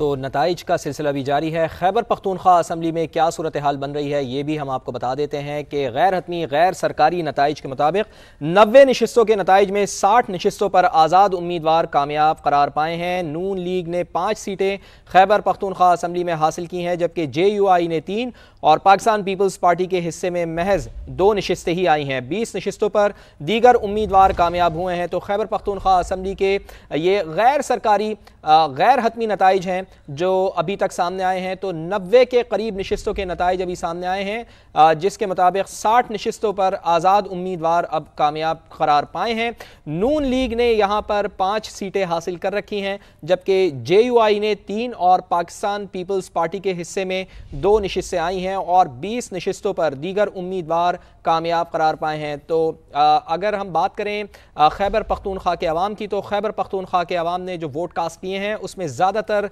तो नताइज का सिलसिला भी जारी है। खैबर पख्तूनख्वा असम्बली में क्या सूरत हाल बन रही है ये भी हम आपको बता देते हैं कि गैर हतमी गैर सरकारी नताइज के मुताबिक 90 नशिस्तों के नताइज में 60 नशिस्तों पर आज़ाद उम्मीदवार कामयाब करार पाए हैं। नून लीग ने 5 सीटें खैबर पख्तूनख्वा असम्बली में हासिल की हैं, जबकि JUI ने 3 और पाकिस्तान पीपल्स पार्टी के हिस्से में महज 2 नशिस्तें ही आई हैं। 20 नशिस्तों पर दीगर उम्मीदवार कामयाब हुए हैं। तो खैबर पख्तूनख्वा असम्बली के ये गैर सरकारी गैर हतमी नताइज हैं जो अभी तक सामने आए हैं। तो 90 के करीब नशिस्तों के नताइज अभी सामने आए हैं, जिसके मुताबिक 60 नशिस्तों पर आज़ाद उम्मीदवार अब कामयाब करार पाए हैं। नून लीग ने यहाँ पर 5 सीटें हासिल कर रखी हैं, जबकि JUI ने 3 और पाकिस्तान पीपल्स पार्टी के हिस्से में 2 नशिस्तें आई हैं और 20 नशिस्तों पर दीगर उम्मीदवार कामयाब करार पाए हैं। तो अगर हम बात करें खैबर पख्तूनख्वा के अवाम की, तो खैबर पख्तूनख्वा के अवाम ने जो वोट कास्ट किए हैं उसमें ज़्यादातर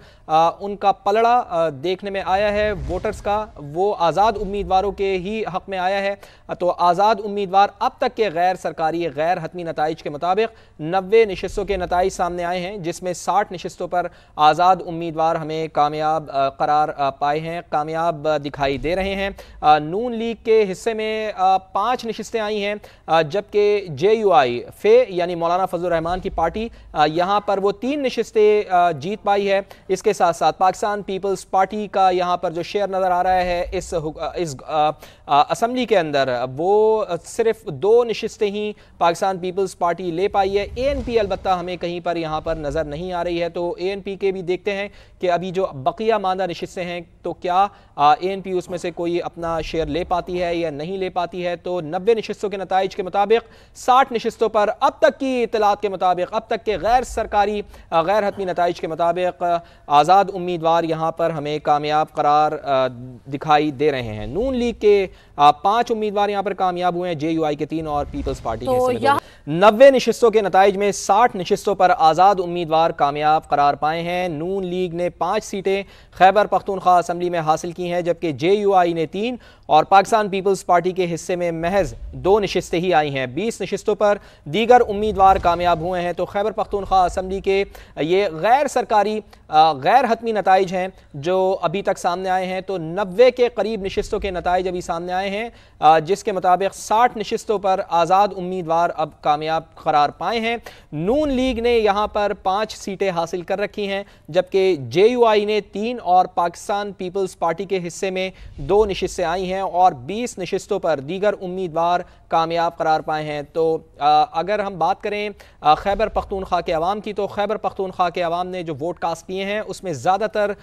उनका पलड़ा देखने में आया है वोटर्स का, वो आज़ाद उम्मीदवारों के ही हक़ में आया है। तो आज़ाद उम्मीदवार अब तक के गैर सरकारी गैर हतमी नताइज के मुताबिक 90 नशिस्तों के नताइज सामने आए हैं, जिसमें 60 नशिस्तों पर आज़ाद उम्मीदवार हमें कामयाब करार पाए हैं, कामयाब दिखाई दे रहे हैं। नून लीग के हिस्से में 5 नशिस्तें आई हैं, जबकि JUI फे यानी मौलाना फजल रहमान की पार्टी यहाँ पर वो 3 नशिस्तें जीत पाई है। इसके साथ साथ पाकिस्तान पीपल्स पार्टी का यहाँ पर जो शेयर नज़र आ रहा है इस असम्बली के अंदर, वो सिर्फ 2 नशिस्तें ही पाकिस्तान पीपल्स पार्टी ले पाई है। ANP अलबत्ता हमें कहीं पर यहाँ पर नज़र नहीं आ रही है। तो ANP के भी देखते हैं कि अभी जो बकिया मांदा नशिस्तें हैं तो क्या ANP उसमें से कोई अपना शेयर ले पाती है या नहीं ले पाती है। तो 90 नशिस्तों के नताइज के मुताबिक 60 नशिस्तों पर अब तक की इतलात के मुताबिक, अब तक के गैर सरकारी गैर हतमी नताइज के मुताबिक आज़ाद उम्मीदवार यहाँ पर हमें कामयाब करार दिखाई दे रहे हैं। नून लीग के 5 उम्मीदवार यहाँ पर कामयाब हुए हैं, JUI के 3 और पीपल्स पार्टी के हिस्से में 90 नशिस्तों के नताइज में 60 नशिस्तों पर आज़ाद उम्मीदवार कामयाब करार पाए हैं। नून लीग ने 5 सीटें खैबर पख्तूनख्वा असम्बली में हासिल की हैं, जबकि JUI ने 3 और पाकिस्तान पीपल्स पार्टी के हिस्से में महज 2 नशिस्तें ही आई हैं। 20 नशिस्तों पर दीगर उम्मीदवार कामयाब हुए हैं। तो खैबर पख्तूनख्वा असम्बली के ये गैर सरकारी गैर हतमी नताइज हैं जो अभी तक सामने आए हैं। तो 90 के करीब नशिस्तों के नताइज अभी सामने आए हैं, जिसके मुताबिक 60 नशिस्तों पर आज़ाद उम्मीदवार अब कामयाब करार पाए हैं। नून लीग ने यहाँ पर 5 सीटें हासिल कर रखी हैं, जबकि JUI ने 3 और पाकिस्तान पीपल्स पार्टी के हिस्से में 2 नशिस्तें आई हैं और 20 नशिस्तों पर दीगर उम्मीदवार कामयाब करार पाए हैं। तो अगर हम बात करें खैबर पख्तूनख्वा के अवाम की, तो खैबर पख्तूनख्वा के अवाम ने जो वोट कास्ट किए हैं उसमें ज़्यादातर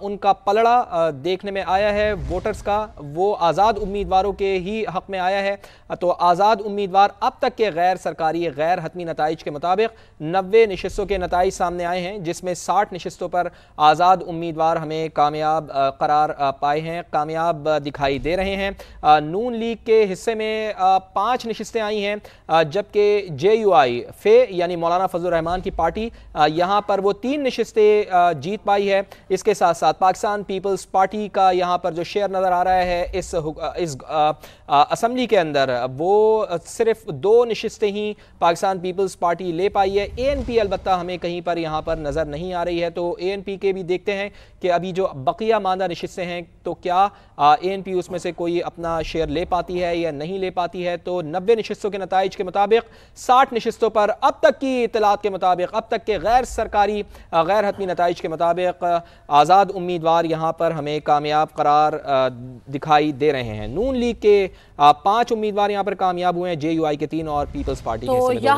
उनका पलड़ा देखने में आया है वोटर्स का, वो आज़ाद उम्मीदवारों के ही हक़ में आया है। तो आज़ाद उम्मीदवार अब तक के गैर सरकारी गैर हतमी नताइज के मुताबिक 90 नशिस्तों के नताइज सामने आए हैं, जिसमें 60 नशिस्तों पर आज़ाद उम्मीदवार हमें कामयाब करार पाए हैं, कामयाब दिखाई दे रहे हैं। नून लीग के हिस्से में 5 नशिस्तें आई हैं, जबकि JUI फे यानी मौलाना फजल रहमान की पार्टी यहाँ पर वो 3 नशिस्तें जीत पाई है। इसके साथ साथ पाकिस्तान पीपल्स पार्टी का यहाँ पर जो शेयर नज़र आ रहा है इस असम्बली के अंदर, वो सिर्फ 2 नशिस्तें ही पाकिस्तान पीपल्स पार्टी ले पाई है। ANP अलबत्ता हमें कहीं पर यहाँ पर नज़र नहीं आ रही है। तो ANP के भी देखते हैं कि अभी जो बकिया मांदा नशिस्तें हैं तो क्या ANP उसमें से कोई अपना शेयर ले पाती है या नहीं ले पाती है। तो 90 नशिस्तों के नताइज के मुताबिक 60 नशिस्तों पर अब तक की इतलात के मुताबिक, अब तक के गैर सरकारी गैर हतमी नताइज के मुताबिक आज़ाद उम्मीदवार यहाँ पर हमें कामयाब करार दिखाई दे रहे हैं। नून लीग के 5 उम्मीदवार यहाँ पर कामयाब हुए हैं, JUI के 3 और पीपल्स पार्टी के हिस्से में